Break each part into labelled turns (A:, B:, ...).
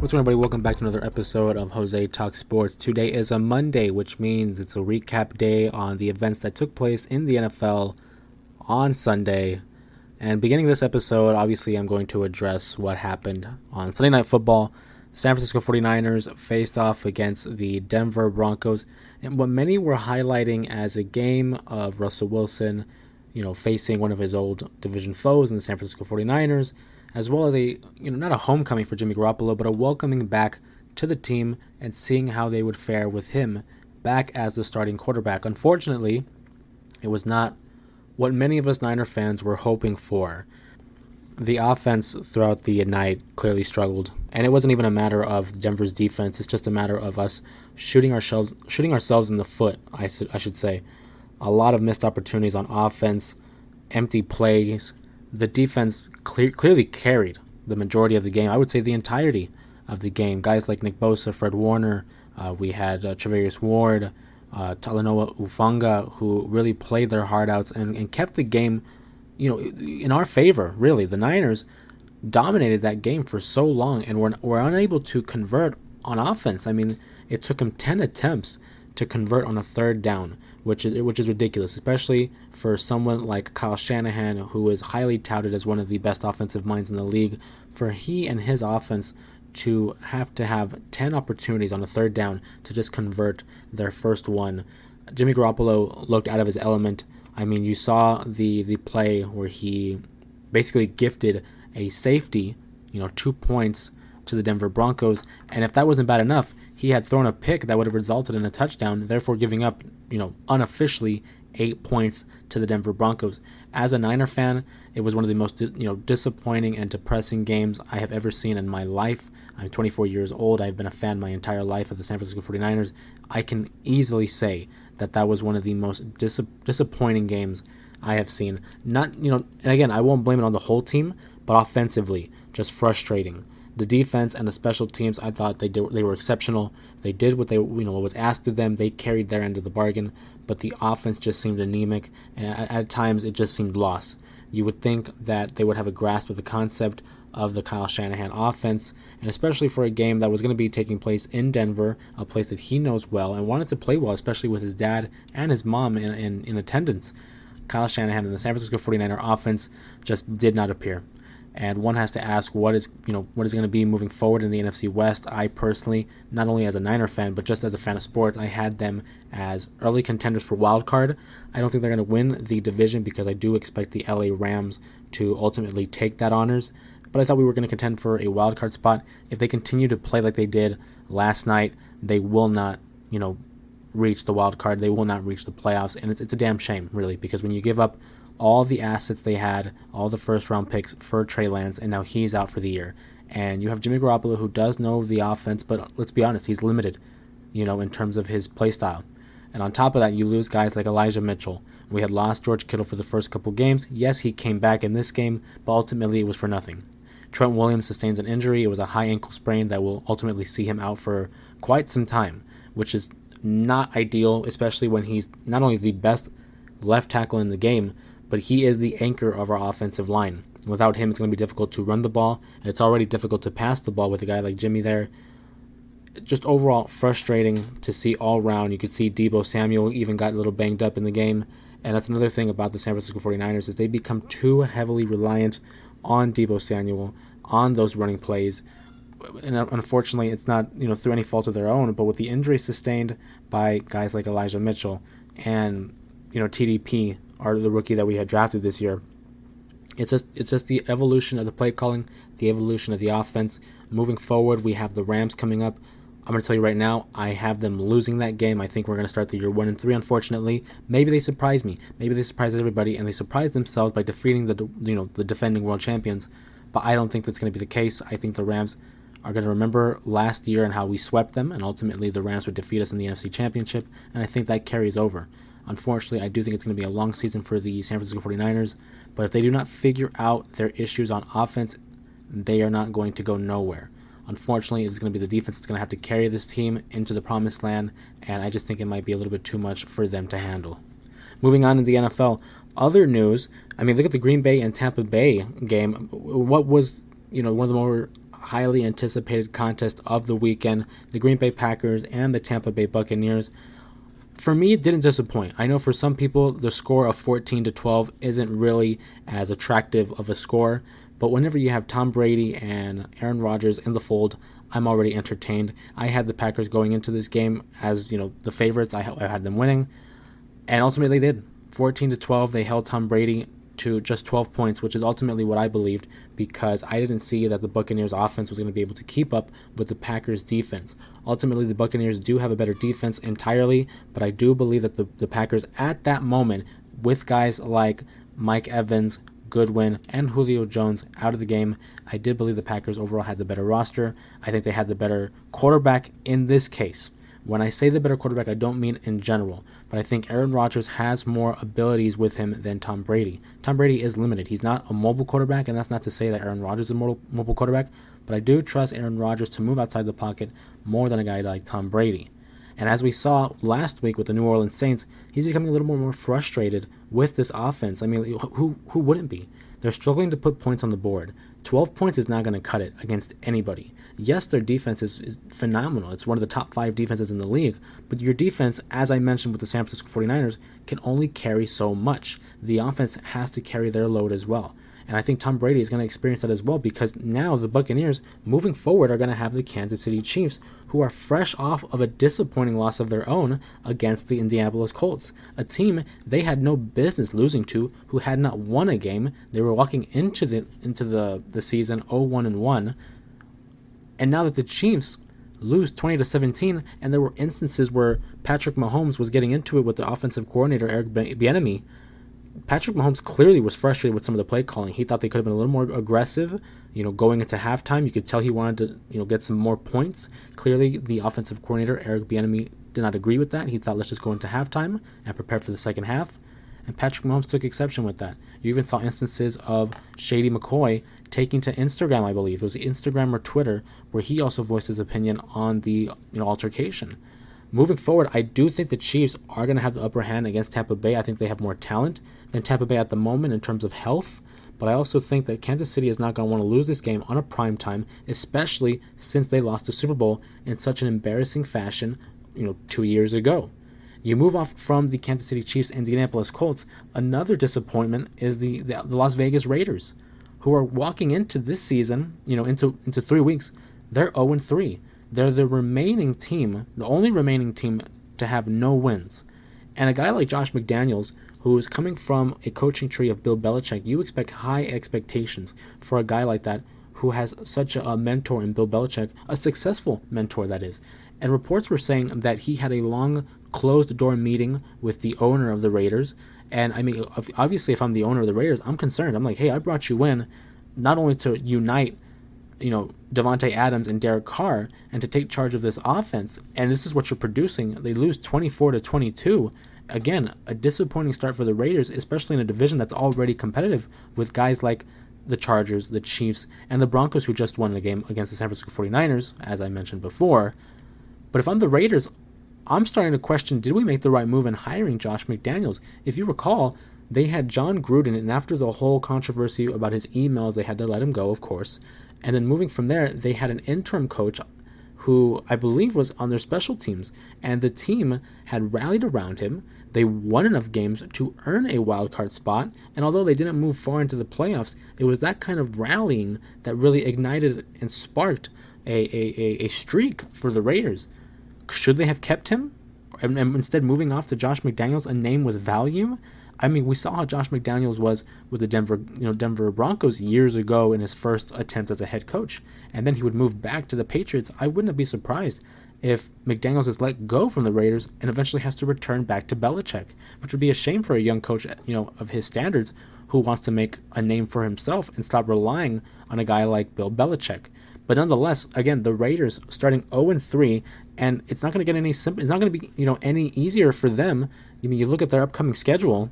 A: What's up, everybody? Welcome back to another episode of Jose Talk Sports. Today is a Monday, which means it's a recap day on the events that took place in the NFL on Sunday. And beginning this episode, obviously, I'm going to address what happened on Sunday Night Football. San Francisco 49ers faced off against the Denver Broncos, and what many were highlighting as a game of Russell Wilson, facing one of his old division foes in the San Francisco 49ers, as well as a, not a homecoming for Jimmy Garoppolo, but a welcoming back to the team and seeing how they would fare with him back as the starting quarterback. Unfortunately, it was not what many of us Niner fans were hoping for. The offense throughout the night clearly struggled, and it wasn't even a matter of Denver's defense. It's just a matter of us shooting ourselves in the foot, I should say. A lot of missed opportunities on offense, empty plays. The defense clearly carried the majority of the game. I would say the entirety of the game. Guys like Nick Bosa, Fred Warner, we had Travarius Ward, Talanoa Ufanga, who really played their heart outs and kept the game, in our favor. Really, the Niners dominated that game for so long and were unable to convert on offense. I mean, it took them 10 attempts to convert on a third down, which is ridiculous, especially for someone like Kyle Shanahan, who is highly touted as one of the best offensive minds in the league. For he and his offense to have 10 opportunities on a third down to just convert their first one. Jimmy Garoppolo looked out of his element. I mean, you saw the play where he basically gifted a safety, 2 points to the Denver Broncos, and if that wasn't bad enough, he had thrown a pick that would have resulted in a touchdown, therefore giving up, unofficially 8 points to the Denver Broncos. As a Niner fan, it was one of the most, disappointing and depressing games I have ever seen in my life. I'm 24 years old. I've been a fan my entire life of the San Francisco 49ers. I can easily say that was one of the most disappointing games I have seen. Not, and again, I won't blame it on the whole team, but offensively, just frustrating. The defense and the special teams, I thought they were exceptional. They did what what was asked of them. They carried their end of the bargain, but the offense just seemed anemic, and at times it just seemed lost. You would think that they would have a grasp of the concept of the Kyle Shanahan offense, and especially for a game that was going to be taking place in Denver, a place that he knows well and wanted to play well, especially with his dad and his mom in attendance. Kyle Shanahan and the San Francisco 49er offense just did not appear. And one has to ask what is going to be moving forward in the NFC West. I personally, not only as a Niner fan, but just as a fan of sports, I had them as early contenders for wild card. I don't think they're going to win the division because I do expect the LA Rams to ultimately take that honors. But I thought we were going to contend for a wild card spot. If they continue to play like they did last night, they will not, reach the wild card. They will not reach the playoffs, and it's a damn shame, really, because when you give up all the assets they had, all the first-round picks for Trey Lance, and now he's out for the year. And you have Jimmy Garoppolo, who does know the offense, but let's be honest, he's limited, in terms of his play style. And on top of that, you lose guys like Elijah Mitchell. We had lost George Kittle for the first couple games. Yes, he came back in this game, but ultimately it was for nothing. Trent Williams sustains an injury. It was a high ankle sprain that will ultimately see him out for quite some time, which is not ideal, especially when he's not only the best left tackle in the game, but he is the anchor of our offensive line. Without him, it's going to be difficult to run the ball, and it's already difficult to pass the ball with a guy like Jimmy there. Just overall frustrating to see all around. You could see Deebo Samuel even got a little banged up in the game, and that's another thing about the San Francisco 49ers is they become too heavily reliant on Deebo Samuel, on those running plays. And unfortunately, it's not through any fault of their own, but with the injury sustained by guys like Elijah Mitchell and TDP, are the rookie that we had drafted this year. It's just the evolution of the play calling, the evolution of the offense. Moving forward, we have the Rams coming up. I'm going to tell you right now, I have them losing that game. I think we're going to start the year 1-3. Unfortunately, maybe they surprise me. Maybe they surprise everybody, and they surprise themselves by defeating the defending world champions. But I don't think that's going to be the case. I think the Rams are going to remember last year and how we swept them, and ultimately the Rams would defeat us in the NFC Championship, and I think that carries over. Unfortunately, I do think it's going to be a long season for the San Francisco 49ers, but if they do not figure out their issues on offense, they are not going to go nowhere. Unfortunately, it's going to be the defense that's going to have to carry this team into the promised land, and I just think it might be a little bit too much for them to handle. Moving on to the NFL, other news, look at the Green Bay and Tampa Bay game. What was, one of the more highly anticipated contest of the weekend, the Green Bay Packers and the Tampa Bay Buccaneers. For me, it didn't disappoint. I know for some people, the score of 14-12 isn't really as attractive of a score, but whenever you have Tom Brady and Aaron Rodgers in the fold, I'm already entertained. I had the Packers going into this game as, the favorites. I had them winning, and ultimately they did. 14-12, they held Tom Brady to just 12 points, which is ultimately what I believed, because I didn't see that the Buccaneers offense was going to be able to keep up with the Packers defense. Ultimately, the Buccaneers do have a better defense entirely, but I do believe that the Packers at that moment, with guys like Mike Evans, Goodwin, and Julio Jones out of the game, I did believe the Packers overall had the better roster. I think they had the better quarterback in this case. When I say the better quarterback, I don't mean in general, but I think Aaron Rodgers has more abilities with him than Tom Brady. Tom Brady is limited. He's not a mobile quarterback, and that's not to say that Aaron Rodgers is a mobile quarterback, but I do trust Aaron Rodgers to move outside the pocket more than a guy like Tom Brady. And as we saw last week with the New Orleans Saints, he's becoming a little more frustrated with this offense. I mean, who wouldn't be? They're struggling to put points on the board. 12 points is not going to cut it against anybody. Yes, their defense is phenomenal. It's one of the top 5 defenses in the league. But your defense, as I mentioned with the San Francisco 49ers, can only carry so much. The offense has to carry their load as well. And I think Tom Brady is going to experience that as well, because now the Buccaneers, moving forward, are going to have the Kansas City Chiefs, who are fresh off of a disappointing loss of their own against the Indianapolis Colts, a team they had no business losing to, who had not won a game. They were walking into the season 0-1-1, and now that the Chiefs lose 20-17, and there were instances where Patrick Mahomes was getting into it with the offensive coordinator Eric Bieniemy. Patrick Mahomes clearly was frustrated with some of the play calling. He thought they could have been a little more aggressive, going into halftime. You could tell he wanted to, get some more points. Clearly, the offensive coordinator, Eric Bieniemy, did not agree with that. He thought, let's just go into halftime and prepare for the second half. And Patrick Mahomes took exception with that. You even saw instances of Shady McCoy taking to Instagram, I believe. It was Instagram or Twitter, where he also voiced his opinion on the altercation. Moving forward, I do think the Chiefs are going to have the upper hand against Tampa Bay. I think they have more talent than Tampa Bay at the moment in terms of health. But I also think that Kansas City is not going to want to lose this game on a prime time, especially since they lost the Super Bowl in such an embarrassing fashion, 2 years ago. You move off from the Kansas City Chiefs and the Indianapolis Colts. Another disappointment is the Las Vegas Raiders, who are walking into this season, into 3 weeks. They're 0-3. They're the remaining team, the only remaining team to have no wins. And a guy like Josh McDaniels, who is coming from a coaching tree of Bill Belichick, you expect high expectations for a guy like that who has such a mentor in Bill Belichick, a successful mentor that is. And reports were saying that he had a long closed-door meeting with the owner of the Raiders. And I mean, obviously, if I'm the owner of the Raiders, I'm concerned. I'm like, hey, I brought you in not only to unite Devontae Adams and Derek Carr, and to take charge of this offense, and this is what you're producing. They lose 24-22. Again, a disappointing start for the Raiders, especially in a division that's already competitive with guys like the Chargers, the Chiefs, and the Broncos, who just won the game against the San Francisco 49ers, as I mentioned before. But if I'm the Raiders, I'm starting to question, did we make the right move in hiring Josh McDaniels? If you recall, they had John Gruden, and after the whole controversy about his emails, they had to let him go, of course. And then moving from there, they had an interim coach who I believe was on their special teams. And the team had rallied around him. They won enough games to earn a wild card spot. And although they didn't move far into the playoffs, it was that kind of rallying that really ignited and sparked a streak for the Raiders. Should they have kept him? And instead moving off to Josh McDaniels, a name with value? I mean, we saw how Josh McDaniels was with the Denver Broncos years ago in his first attempt as a head coach, and then he would move back to the Patriots. I wouldn't be surprised if McDaniels is let go from the Raiders and eventually has to return back to Belichick, which would be a shame for a young coach, of his standards, who wants to make a name for himself and stop relying on a guy like Bill Belichick. But nonetheless, again, the Raiders starting 0-3, and it's not going to get any simple. It's not going to be any easier for them. I mean, you look at their upcoming schedule.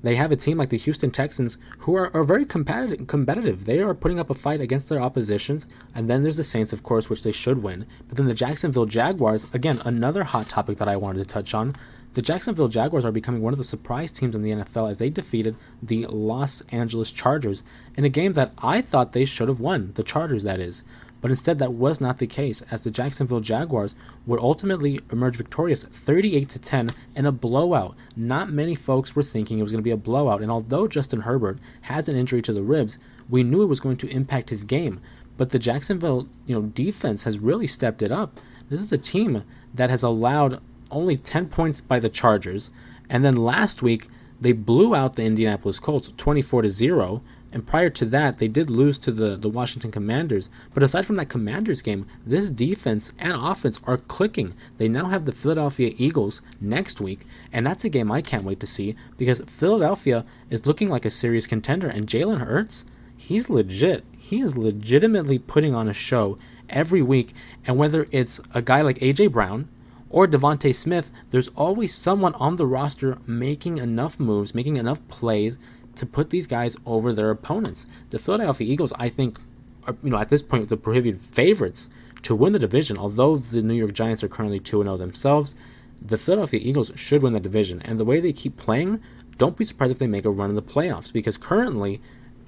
A: They have a team like the Houston Texans, who are very competitive. They are putting up a fight against their oppositions. And then there's the Saints, of course, which they should win. But then the Jacksonville Jaguars, again, another hot topic that I wanted to touch on. the Jacksonville Jaguars are becoming one of the surprise teams in the NFL as they defeated the Los Angeles Chargers in a game that I thought they should have won, the Chargers that is. But instead that was not the case, as the Jacksonville Jaguars would ultimately emerge victorious 38-10 in a blowout. Not many folks were thinking it was going to be a blowout, and although Justin Herbert has an injury to the ribs, we knew it was going to impact his game. But the Jacksonville, defense has really stepped it up. This is a team that has allowed only 10 points by the Chargers, and then last week they blew out the Indianapolis Colts 24-0. And prior to that, they did lose to the Washington Commanders. But aside from that Commanders game, this defense and offense are clicking. They now have the Philadelphia Eagles next week, and that's a game I can't wait to see because Philadelphia is looking like a serious contender. And Jalen Hurts, he's legit. He is legitimately putting on a show every week. And whether it's a guy like A.J. Brown or Devontae Smith, there's always someone on the roster making enough moves, making enough plays to put these guys over their opponents. The Philadelphia Eagles, I think, are, at this point, the prohibited favorites to win the division. Although the New York Giants are currently 2-0 themselves, the Philadelphia Eagles should win the division. And the way they keep playing, don't be surprised if they make a run in the playoffs, because currently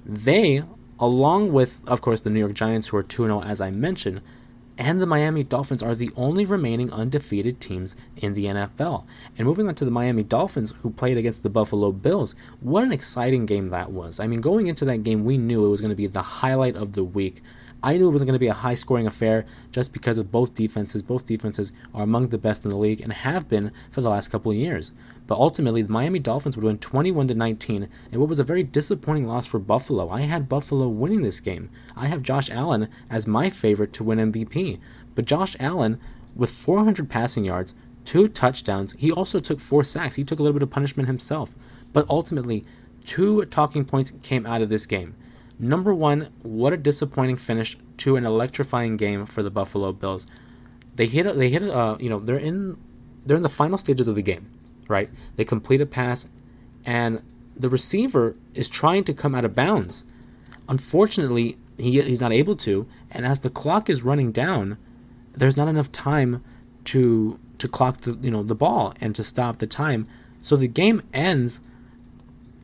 A: they, along with, of course, the New York Giants, who are 2-0 as I mentioned, and the Miami Dolphins are the only remaining undefeated teams in the NFL. And moving on to the Miami Dolphins, who played against the Buffalo Bills, what an exciting game that was. I mean, going into that game, we knew it was going to be the highlight of the week. I knew it wasn't going to be a high-scoring affair just because of both defenses. Both defenses are among the best in the league and have been for the last couple of years. But ultimately, the Miami Dolphins would win 21-19 in what was a very disappointing loss for Buffalo. I had Buffalo winning this game. I have Josh Allen as my favorite to win MVP. But Josh Allen, with 400 passing yards, 2 touchdowns, he also took 4 sacks. He took a little bit of punishment himself. But ultimately, 2 talking points came out of this game. Number one, what a disappointing finish to an electrifying game for the Buffalo Bills. They're in the final stages of the game, right? They complete a pass, and the receiver is trying to come out of bounds. Unfortunately, he's not able to, and as the clock is running down, there's not enough time to clock the ball and to stop the time. So the game ends,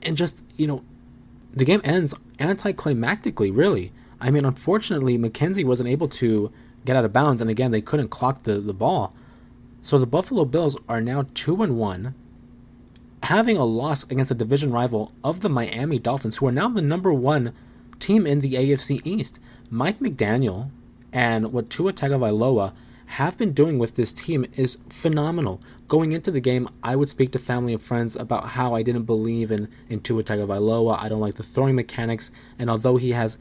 A: and the game ends anticlimactically, really. I mean, unfortunately, McKenzie wasn't able to get out of bounds, and again, they couldn't clock the ball. So the Buffalo Bills are now 2-1, having a loss against a division rival of the Miami Dolphins, who are now the number 1 team in the AFC East. Mike McDaniel and what Tua Tagovailoa have been doing with this team is phenomenal. Going into the game, I would speak to family and friends about how I didn't believe in Tua Tagovailoa. I don't like the throwing mechanics, and although he has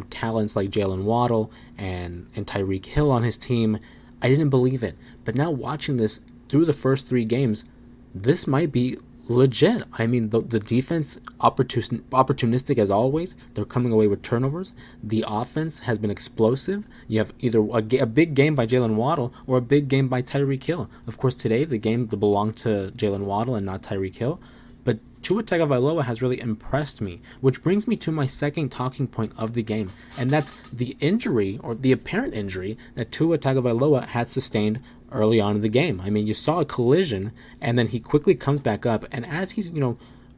A: talents like Jalen Waddle and Tyreek Hill on his team, I didn't believe it. But now watching this through the first 3 games, this might be legit. I mean, the defense, opportunistic as always. They're coming away with turnovers. The offense has been explosive. You have either a big game by Jalen Waddle or a big game by Tyreek Hill. Of course, today the game belonged to Jalen Waddle and not Tyreek Hill. But Tua Tagovailoa has really impressed me, which brings me to my second talking point of the game, and that's the injury, or the apparent injury, that Tua Tagovailoa had sustained early on in the game. I mean, you saw a collision, and then he quickly comes back up, and as he's,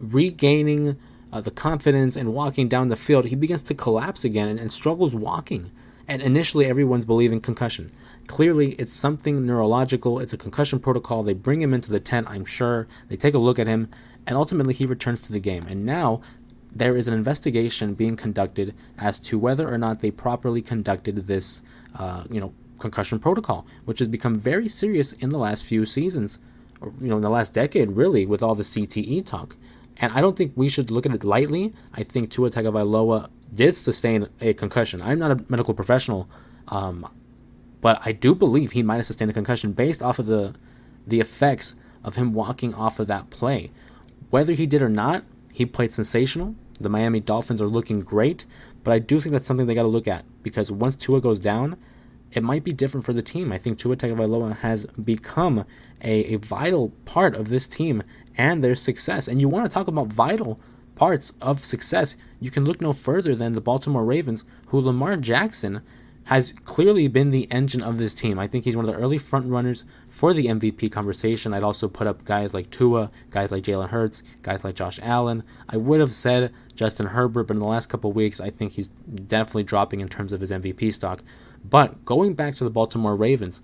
A: regaining the confidence and walking down the field, he begins to collapse again and struggles walking. And initially, everyone's believing concussion. Clearly, it's something neurological. It's a concussion protocol. They bring him into the tent, I'm sure. They take a look at him, and ultimately he returns to the game. And now there is an investigation being conducted as to whether or not they properly conducted this, concussion protocol, which has become very serious in the last few seasons, or in the last decade, really, with all the CTE talk. And I don't think we should look at it lightly. I think Tua Tagovailoa did sustain a concussion. I'm not a medical professional, but I do believe he might have sustained a concussion based off of the effects of him walking off of that play. Whether he did or not, he played sensational. The Miami Dolphins are looking great, but I do think that's something they got to look at, because once Tua goes down, it might be different for the team. I think Tua Tagovailoa has become a vital part of this team and their success. And you want to talk about vital parts of success, you can look no further than the Baltimore Ravens, who Lamar Jackson has clearly been the engine of this team. I think he's one of the early front runners for the MVP conversation. I'd also put up guys like Tua, guys like Jalen Hurts, guys like Josh Allen. I would have said Justin Herbert, but in the last couple of weeks, I think he's definitely dropping in terms of his MVP stock. But going back to the Baltimore Ravens,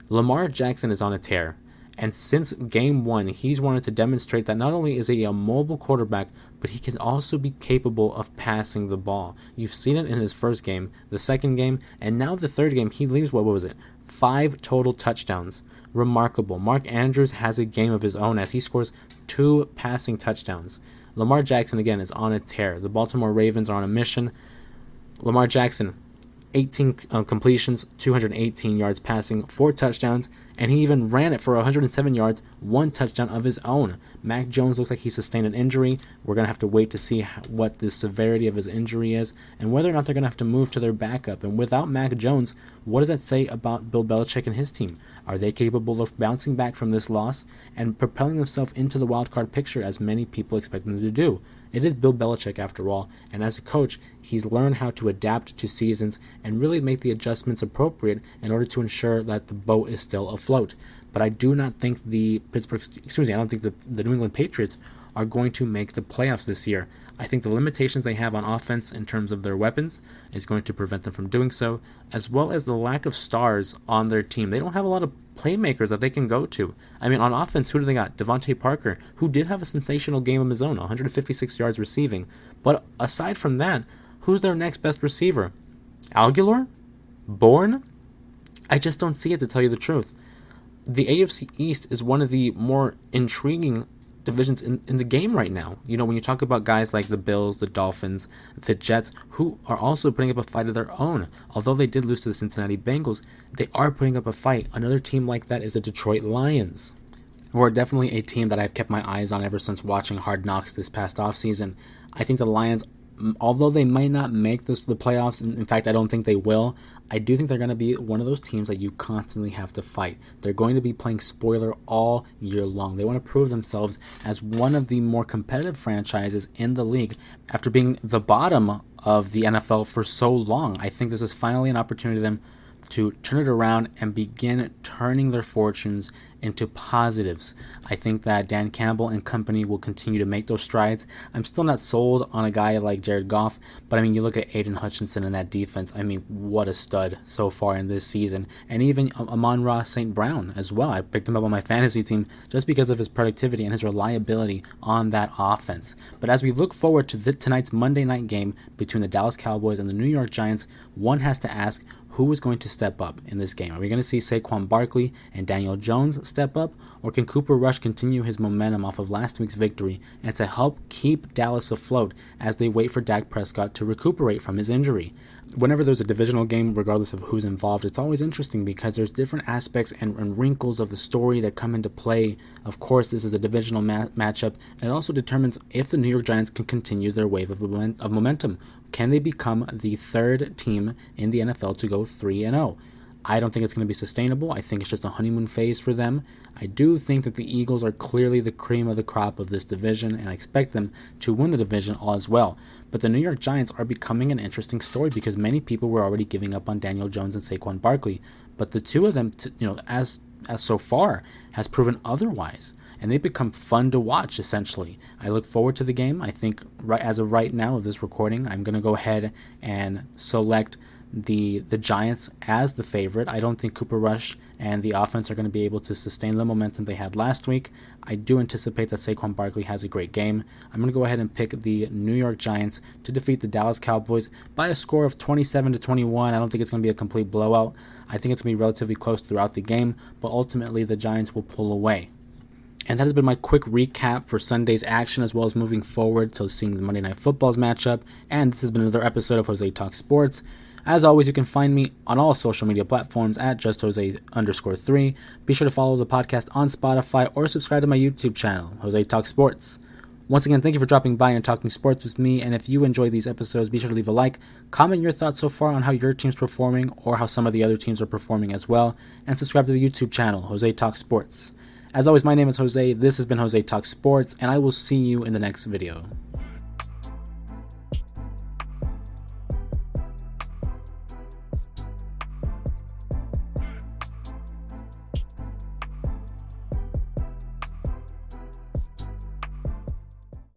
A: Lamar Jackson is on a tear. And since game one, he's wanted to demonstrate that not only is he a mobile quarterback, but he can also be capable of passing the ball. You've seen it in his first game, the second game, and now the third game. He leaves, what was it, 5 total touchdowns. Remarkable. Mark Andrews has a game of his own as he scores 2 passing touchdowns. Lamar Jackson, again, is on a tear. The Baltimore Ravens are on a mission. Lamar Jackson, 18 completions, 218 yards passing, 4 touchdowns, and he even ran it for 107 yards, 1 touchdown of his own. Mac Jones looks like he sustained an injury. We're going to have to wait to see what the severity of his injury is and whether or not they're going to have to move to their backup. And without Mac Jones, what does that say about Bill Belichick and his team? Are they capable of bouncing back from this loss and propelling themselves into the wildcard picture as many people expect them to do? It is Bill Belichick after all, and as a coach, he's learned how to adapt to seasons and really make the adjustments appropriate in order to ensure that the boat is still afloat. But I do not think I don't think the New England Patriots are going to make the playoffs this year. I think the limitations they have on offense in terms of their weapons is going to prevent them from doing so, as well as the lack of stars on their team. They don't have a lot of playmakers that they can go to. I mean, on offense, who do they got? Devontae Parker, who did have a sensational game of his own, 156 yards receiving. But aside from that, who's their next best receiver? Aguilar? Bourne? I just don't see it, to tell you the truth. The AFC East is one of the more intriguing divisions in the game right now. You know, when you talk about guys like the Bills, the Dolphins, the Jets, who are also putting up a fight of their own. Although they did lose to the Cincinnati Bengals, they are putting up a fight. Another team like that is the Detroit Lions, who are definitely a team that I've kept my eyes on ever since watching Hard Knocks this past offseason. I think the Lions, although they might not make the playoffs, in fact, I don't think they will, I do think they're going to be one of those teams that you constantly have to fight. They're going to be playing spoiler all year long. They want to prove themselves as one of the more competitive franchises in the league after being the bottom of the NFL for so long. I think this is finally an opportunity for them to turn it around and begin turning their fortunes into positives. I think that Dan Campbell and company will continue to make those strides. I'm still not sold on a guy like Jared Goff, but I mean, you look at Aiden Hutchinson in that defense. I mean, what a stud so far in this season. And even Amon-Ra St. Brown as well. I picked him up on my fantasy team just because of his productivity and his reliability on that offense. But as we look forward to tonight's Monday night game between the Dallas Cowboys and the New York Giants, one has to ask, who is going to step up in this game? Are we going to see Saquon Barkley and Daniel Jones step up, or can Cooper Rush continue his momentum off of last week's victory and to help keep Dallas afloat as they wait for Dak Prescott to recuperate from his injury? Whenever there's a divisional game, regardless of who's involved, it's always interesting because there's different aspects and wrinkles of the story that come into play. Of course, this is a divisional matchup, and it also determines if the New York Giants can continue their wave of momentum. Can they become the third team in the NFL to go 3-0? I don't think it's going to be sustainable. I think it's just a honeymoon phase for them. I do think that the Eagles are clearly the cream of the crop of this division, and I expect them to win the division all as well. But the New York Giants are becoming an interesting story because many people were already giving up on Daniel Jones and Saquon Barkley. But the two of them, as so far, has proven otherwise. And they've become fun to watch, essentially. I look forward to the game. I think as of right now of this recording, I'm going to go ahead and select the Giants as the favorite. I don't think Cooper Rush and the offense are going to be able to sustain the momentum they had last week. I do anticipate that Saquon Barkley has a great game. I'm going to go ahead and pick the New York Giants to defeat the Dallas Cowboys by a score of 27-21. I don't think it's going to be a complete blowout. I think it's going to be relatively close throughout the game, but ultimately the Giants will pull away. And that has been my quick recap for Sunday's action, as well as moving forward to seeing the Monday Night Football's matchup. And this has been another episode of Jose Talks Sports. As always, you can find me on all social media platforms at JustJose_3. Be sure to follow the podcast on Spotify or subscribe to my YouTube channel, Jose Talks Sports. Once again, thank you for dropping by and talking sports with me. And if you enjoy these episodes, be sure to leave a like, comment your thoughts so far on how your team's performing or how some of the other teams are performing as well, and subscribe to the YouTube channel, Jose Talks Sports. As always, my name is Jose, this has been Jose Talks Sports, and I will see you in the next video.